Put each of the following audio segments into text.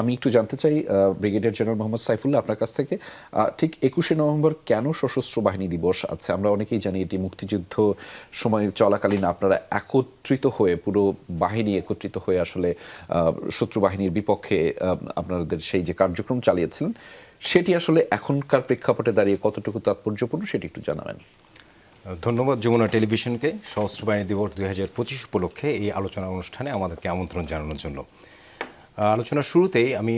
আমি একটু জানতে চাই ব্রিগেডিয়ার জেনারেল মোহাম্মদ সাইফুল্লাহ আপনার কাছ থেকে ঠিক 21শে নভেম্বর কেন সশস্ত্র বাহিনী দিবস আছে? আমরা অনেকেই জানি এটি মুক্তিযুদ্ধ সময় চলাকালীন আপনারা একত্রিত হয়ে পুরো বাহিনী একত্রিত হয়ে আসলে শত্রু বাহিনীর বিপক্ষে আপনাদের সেই যে কার্যক্রম চালিয়েছিলেন সেটি আসলে এখনকার প্রেক্ষাপটে দাঁড়িয়ে কতটুকু তাৎপর্যপূর্ণ সেটি একটু জানাবেন। ধন্যবাদ যমুনা টেলিভিশনকে সশস্ত্র বাহিনী দিবস 2025 উপলক্ষে এই আলোচনা অনুষ্ঠানে আমাদেরকে আমন্ত্রণ জানানোর জন্য। আলোচনার শুরুতেই আমি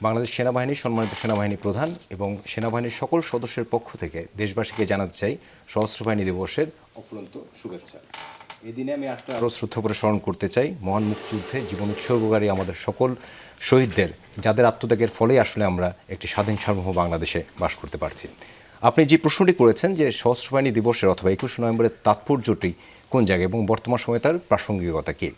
বাংলাদেশ সেনাবাহিনী সম্মানিত সেনাবাহিনী প্রধান এবং সেনাবাহিনীর সকল সদস্যের পক্ষ থেকে দেশবাসীকে জানাতে চাই সশস্ত্র বাহিনী দিবসের অফুরন্ত শুভেচ্ছা। এই দিনে আমি আরও শ্রদ্ধা করে স্মরণ করতে চাই মহান মুক্তিযুদ্ধে জীবন উৎসর্গকারী আমাদের সকল শহীদদের, যাদের আত্মত্যাগের ফলেই আসলে আমরা একটি স্বাধীন সার্বভৌম বাংলাদেশে বাস করতে পারছি। আপনি যে প্রশ্নটি করেছেন যে সশস্ত্র বাহিনী দিবসের অথবা 21শে নভেম্বরের তাৎপর্যটি কোন জায়গায় এবং বর্তমান সময়ে তার প্রাসঙ্গিকতা কী,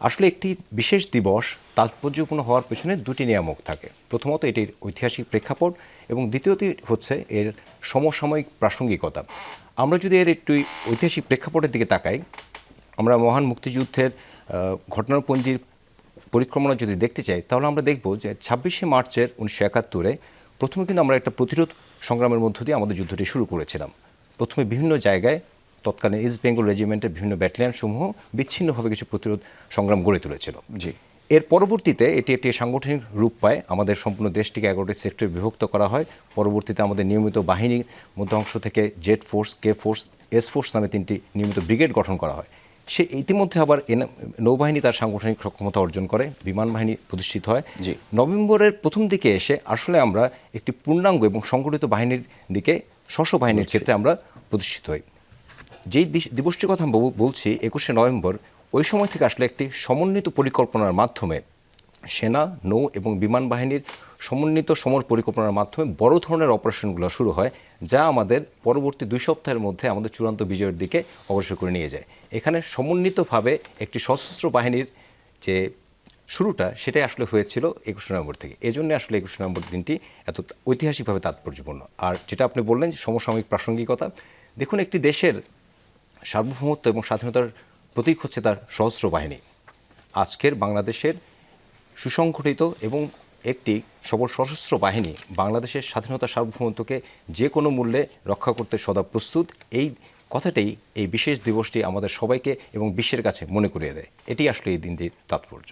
আসলে একটি বিশেষ দিবস তাৎপর্যপূর্ণ হওয়ার পেছনে দুটি নিয়ামক থাকে। প্রথমত এটির ঐতিহাসিক প্রেক্ষাপট এবং দ্বিতীয়টি হচ্ছে এর সমসাময়িক প্রাসঙ্গিকতা। আমরা যদি এর একটু ঐতিহাসিক প্রেক্ষাপটের দিকে তাকাই, আমরা মহান মুক্তিযুদ্ধের ঘটনাপঞ্জির পরিক্রমণা যদি দেখতে চাই তাহলে আমরা দেখব যে 26শে মার্চের 1971-এ প্রথমে কিন্তু আমরা একটা প্রতিরোধ সংগ্রামের মধ্য দিয়ে আমাদের যুদ্ধটি শুরু করেছিলাম। প্রথমে বিভিন্ন জায়গায় তৎকালীন ইস্ট বেঙ্গল রেজিমেন্টের বিভিন্ন ব্যাটালিয়ন সমূহ বিচ্ছিন্নভাবে কিছু প্রতিরোধ সংগ্রাম গড়ে তুলেছিল। জি, এর পরবর্তীতে এটি একটি সাংগঠনিক রূপ পায়। আমাদের সম্পূর্ণ দেশটিকে 11টি সেক্টরে বিভক্ত করা হয়। পরবর্তীতে আমাদের নিয়মিত বাহিনীর মধ্য অংশ থেকে Z force, K force, S force নামে 3টি নিয়মিত ব্রিগেড গঠন করা হয়। সে ইতিমধ্যে আবার নৌবাহিনী তার সাংগঠনিক সক্ষমতা অর্জন করে, বিমান বাহিনী প্রতিষ্ঠিত হয়। নভেম্বরের প্রথম দিকে এসে আসলে আমরা একটি পূর্ণাঙ্গ এবং সংগঠিত বাহিনীর দিকে স্ব বাহিনীর ক্ষেত্রে আমরা প্রতিষ্ঠিত হই। যেই দিবসটির কথা বলছি 21শে নভেম্বর, ওই সময় থেকে আসলে একটি সমন্বিত পরিকল্পনার মাধ্যমে সেনা, নৌ এবং বিমান বাহিনীর সমন্বিত সমর পরিকল্পনার মাধ্যমে বড় ধরনের অপারেশনগুলো শুরু হয়, যা আমাদের পরবর্তী 2 সপ্তাহের মধ্যে আমাদের চূড়ান্ত বিজয়ের দিকে অগ্রসর করে নিয়ে যায়। এখানে সমন্বিতভাবে একটি সশস্ত্র বাহিনীর যে শুরুটা সেটাই আসলে হয়েছিল 21শে নভেম্বর থেকে। এজন্য আসলে 21শে নভেম্বর দিনটি এত ঐতিহাসিকভাবে তাৎপর্যপূর্ণ। আর যেটা আপনি বললেন সমসাময়িক প্রাসঙ্গিকতা, দেখুন একটি দেশের সার্বভৌমত্ব এবং স্বাধীনতার প্রতীক হচ্ছে তার সশস্ত্র বাহিনী। আজকের বাংলাদেশের সুসংগঠিত এবং একটি সবল সশস্ত্র বাহিনী বাংলাদেশের স্বাধীনতা সার্বভৌমত্বকে যে কোনো মূল্যে রক্ষা করতে সদা প্রস্তুত। এই কথাটাই এই বিশেষ দিবসটি আমাদের সবাইকে এবং বিশ্বের কাছে মনে করিয়ে দেয়। এটি আসলে এই দিনটির তাৎপর্য।